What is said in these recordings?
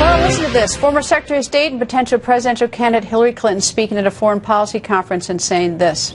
Well, listen to this. Former Secretary of State and potential presidential candidate Hillary Clinton speaking at a foreign policy conference and saying this.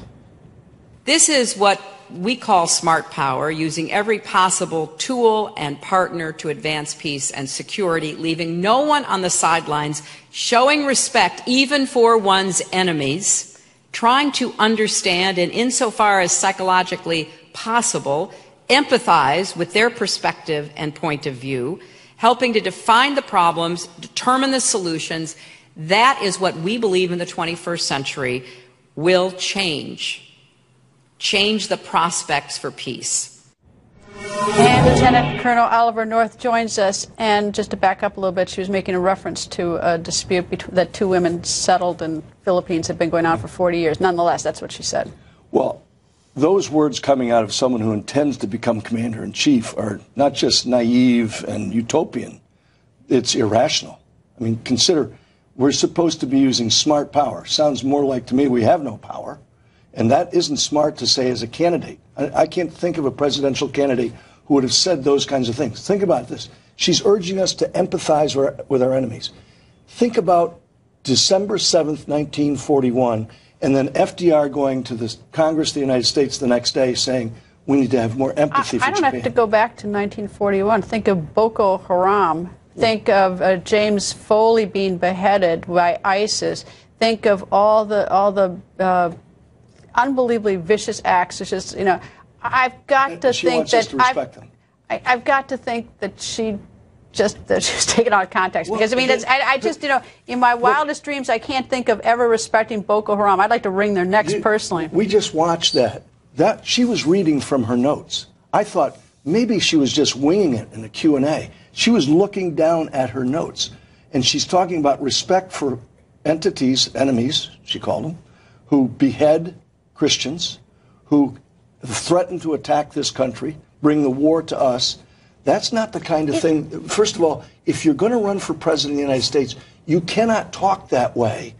This is what we call smart power, using every possible tool and partner to advance peace and security, leaving no one on the sidelines, showing respect even for one's enemies, trying to understand and, insofar as psychologically possible, empathize with their perspective and point of view, helping to define the problems, determine the solutions. That is what we believe in the 21st century will change the prospects for peace. And Lieutenant Colonel Oliver North joins us. And just to back up a little bit, she was making a reference to a dispute that two women settled in the Philippines had been going on for 40 years. Nonetheless, that's what she said. Well, those words coming out of someone who intends to become commander-in-chief are not just naive and utopian. It's irrational. I mean, consider, we're supposed to be using smart power. Sounds more like, to me, we have no power. And that isn't smart to say as a candidate. I can't think of a presidential candidate who would have said those kinds of things. Think about this. She's urging us to empathize with our enemies. Think about December 7th, 1941, and then FDR going to the Congress of the United States the next day saying, we need to have more empathy for Japan. I don't have to go back to 1941. Think of Boko Haram. Think of James Foley being beheaded by ISIS. Think of all the unbelievably vicious acts. It's just, you know, I've got to think that I've got to think that she's taken out of context. Because, I mean, I just, you know, in my wildest dreams, I can't think of ever respecting Boko Haram. I'd like to wring their necks personally. We just watched that. She was reading from her notes. I thought maybe she was just winging it in a Q&A. She was looking down at her notes. And she's talking about respect for entities, enemies, she called them, who behead Christians, who threaten to attack this country, bring the war to us. That's not the kind of thing. First of all, if you're going to run for president of the United States, you cannot talk that way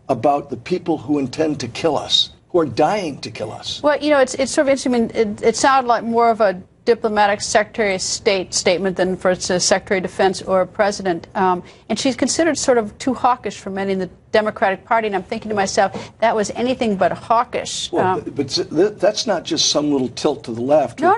about the people who intend to kill us, who are dying to kill us. Well, you know, it's sort of interesting. I mean, it sounded like more of a diplomatic Secretary of State statement than for a Secretary of Defense or a president. And she's considered sort of too hawkish for many in the Democratic Party. And I'm thinking to myself, that was anything but hawkish. Well, but that's not just some little tilt to the left. No,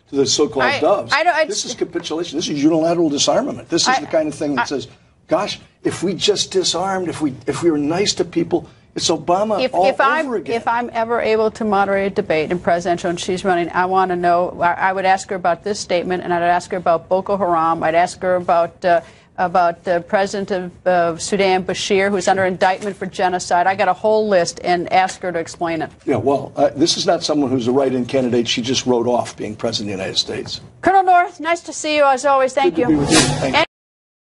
to the so-called doves. This is capitulation. This is unilateral disarmament. This is the kind of thing that says, gosh, if we just disarmed, if we were nice to people, it's Obama all over again. If I'm ever able to moderate a debate in presidential and she's running, I want to know, I would ask her about this statement, and I'd ask her about Boko Haram. I'd ask her about the president of Sudan, Bashir, who's under indictment for genocide. I got a whole list, and ask her to explain it. Yeah, well, this is not someone who's a write-in candidate. She just wrote off being president of the United States. Colonel North, nice to see you as always. Thank you. Good to be with you. Thank you.